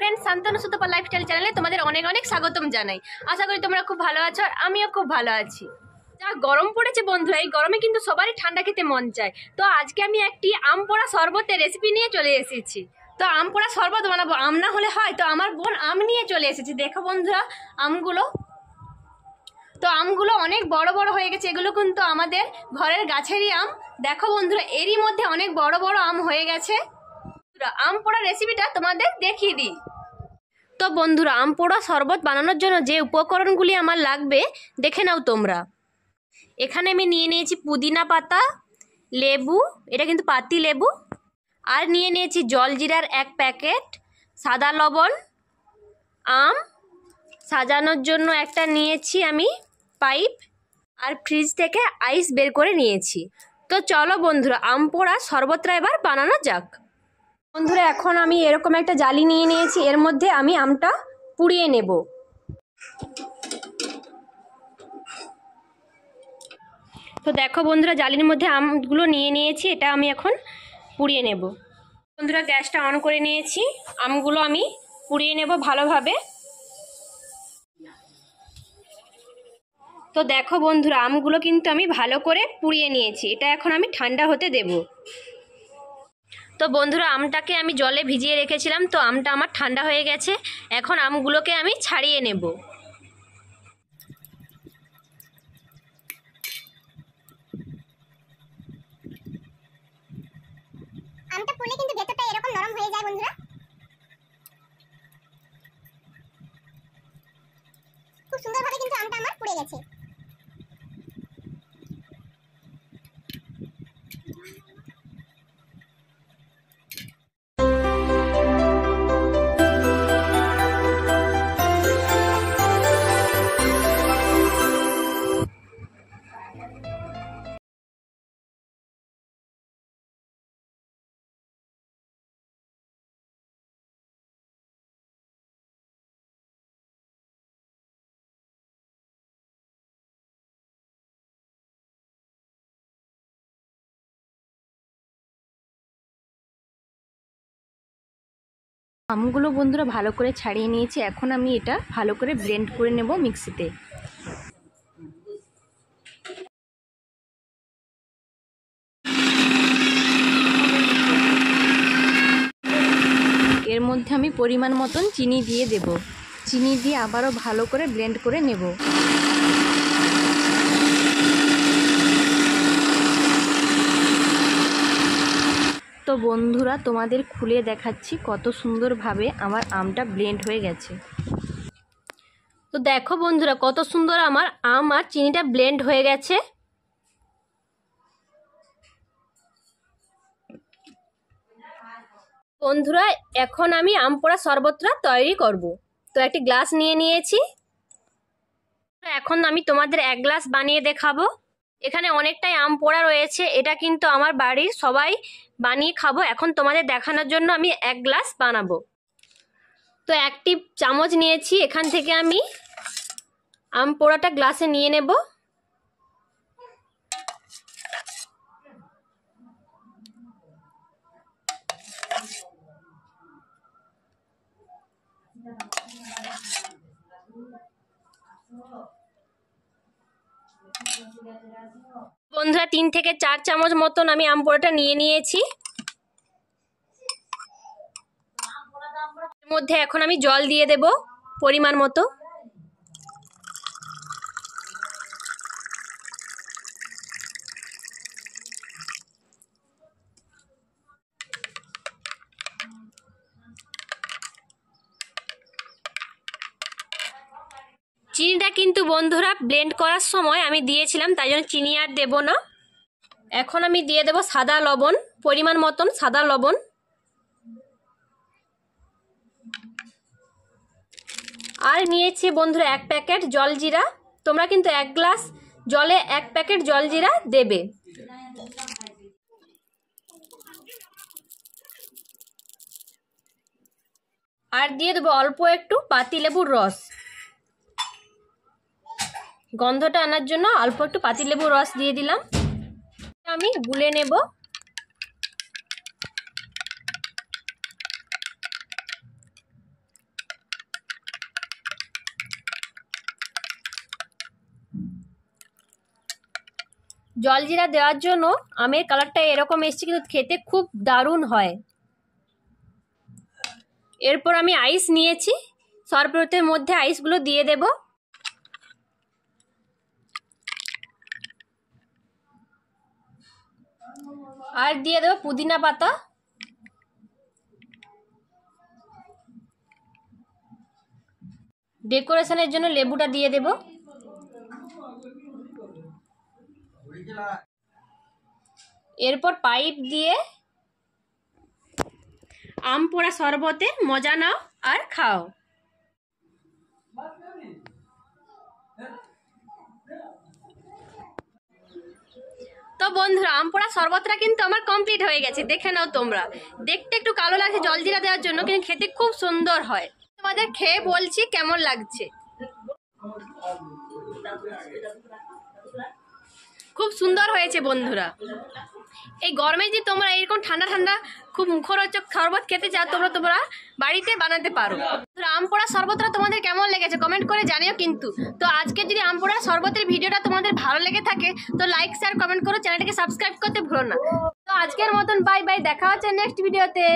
Friends, Shantanu Sutapa lifestyle চ্যানেলে তোমাদের অনেক অনেক স্বাগতম জানাই। আশা করি তোমরা খুব ভালো আছো আর আমিও খুব ভালো আছি। যা গরম পড়েছে বন্ধুরা, এই গরমে কিন্তু সবারই ঠান্ডা খেতে মন চায়। তো আজকে আমি একটি আম পোড়া শরবতের রেসিপি নিয়ে চলে এসেছি। তো আম পোড়া শরবত বানাবো, আম না হলে হয়। তো আমার বোন আম নিয়ে চলে এসেছি। দেখো বন্ধুরা আমগুলো অনেক বড় বড় হয়ে গেছে। এগুলো কিন্তু আমাদের ঘরের গাছেরই আম। দেখো বন্ধুরা, এরই মধ্যে অনেক বড় বড় আম হয়ে গেছে। আম পোড়া রেসিপিটা তোমাদের দেখিয়ে দিই। তো বন্ধুরা, আম পোড়া শরবত বানানোর জন্য যে উপকরণগুলি আমার লাগবে দেখে নাও তোমরা। এখানে আমি নিয়ে নিয়েছি পুদিনা পাতা, লেবু, এটা কিন্তু পাতি লেবু, আর নিয়ে নিয়েছি জলজিরার 1 প্যাকেট, সাদা লবণ, আম সাজানোর জন্য একটা নিয়েছি আমি পাইপ, আর ফ্রিজ থেকে আইস বের করে নিয়েছি। তো চলো বন্ধুরা, আম পোড়া শরবতটা এবার বানানো যাক। বন্ধুরা, এখন আমি এরকম একটা জালি নিয়ে নিয়েছি, এর মধ্যে আমি আমটা পুড়িয়ে নেব। তো দেখো বন্ধুরা, জালির মধ্যে আমগুলো নিয়ে নিয়েছি, এটা আমি এখন পুড়িয়ে নেব। বন্ধুরা, গ্যাসটা অন করে নিয়েছি, আমগুলো আমি পুড়িয়ে নেব ভালোভাবে। তো দেখো বন্ধুরা, আমগুলো কিন্তু আমি ভালো করে পুড়িয়ে নিয়েছি, এটা এখন আমি ঠান্ডা হতে দেব। তো বন্ধুরা, আমটাকে আমি জলে ভিজিয়ে রেখেছিলাম, তো আমটা আমার ঠান্ডা হয়ে গেছে। এখন আমগুলোকে আমি ছাড়িয়ে নেব। আমটা পুড়লে কিন্তু ভেতরটা এরকম নরম হয়ে যায় বন্ধুরা। খুব সুন্দরভাবে কিন্তু আমটা আমার পুড়ে গেছে। আমগুলো বন্ধুরা ভালো করে ছাড়িয়ে নিয়েছি, এখন আমি এটা ভালো করে ব্লেন্ড করে নেব মিক্সিতে। এর মধ্যে আমি পরিমাণ মতন চিনি দিয়ে দেব। চিনি দিয়ে আবারও ভালো করে ব্লেন্ড করে নেব। তো বন্ধুরা, তোমাদের খুলে দেখাচ্ছি কত সুন্দরভাবে আমার আমটা ব্লেন্ড হয়ে গেছে। তো দেখো বন্ধুরা, কত সুন্দর আমার আম আর চিনিটা ব্লেন্ড হয়ে গেছে। বন্ধুরা, এখন আমি আম পোড়া শরবতটা তৈরি করব। তো একটি গ্লাস নিয়ে নিয়েছি, এখন আমি তোমাদের 1 গ্লাস বানিয়ে দেখাবো। এখানে অনেকটাই আম পোড়া রয়েছে, এটা কিন্তু আমার বাড়ির সবাই বানিয়ে খাবো। এখন তোমাদের দেখানোর জন্য আমি 1 গ্লাস বানাবো। তো একটি চামচ নিয়েছি, এখান থেকে আমি আম পোড়াটা গ্লাসে নিয়ে নেব। বন্ধুরা, 3 থেকে 4 চামচ মতন আমি আম পোড়াটা নিয়ে নিয়েছি। এর মধ্যে এখন আমি জল দিয়ে দেব পরিমাণ মতো। চিনিটা কিন্তু বন্ধুরা ব্লেন্ড করার সময় আমি দিয়েছিলাম, তাই জন্য চিনি আর দেব না। এখন আমি দিয়ে দেব সাদা লবণ, পরিমাণ মতন সাদা লবণ। আর নিয়েছি বন্ধুরা 1 প্যাকেট জলজিরা। তোমরা কিন্তু 1 গ্লাস জলে 1 প্যাকেট জলজিরা দেবে। আর দিয়ে দেবো অল্প একটু পাতিলেবুর রস। গন্ধটা আনার জন্য অল্প একটু পাতিলেবুর রস দিয়ে দিলাম। আমি গুলে নেব। জলজিরা দেওয়ার জন্য আমের কালারটা এরকম এসছে, কিন্তু খেতে খুব দারুণ হয়। এরপর আমি আইস নিয়েছি, শরবতের মধ্যে আইসগুলো দিয়ে দেব। আর দিয়ে দেবো পুদিনা পাতা। ডেকোরেশনের জন্য লেবুটা দিয়ে দেব। এরপর পাইপ দিয়ে আম পোড়া শরবতের মজা নাও আর খাও। তো বন্ধুরা, আম পোড়া শরবতটা কিন্তু আমার কমপ্লিট হয়ে গেছে, দেখে নাও তোমরা। দেখতে একটু কালো লাগছে জলজিরা দেওয়ার জন্য, কিন্তু খেতে খুব সুন্দর হয়। তোমাদের খেয়ে বলছি কেমন লাগছে। খুব সুন্দর হয়েছে বন্ধুরা। এই গরমে যদি তোমরা এরকম ঠান্ডা ঠান্ডা খুব মুখরোচক শরবত খেতে চাও, তোমরা বাড়িতে বানাতে পারো। আম পোড়া শরবতটা তোমাদের কেমন লেগেছে কমেন্ট করে জানিও কিন্তু। তো আজকে যদি আম পোড়া শরবতের ভিডিওটা তোমাদের ভালো লেগে থাকে তো লাইক শেয়ার কমেন্ট করো, চ্যানেলটাকে সাবস্ক্রাইব করতে ভুলো না। তো আজকের মতন বাই বাই, দেখা হচ্ছে নেক্সট ভিডিওতে।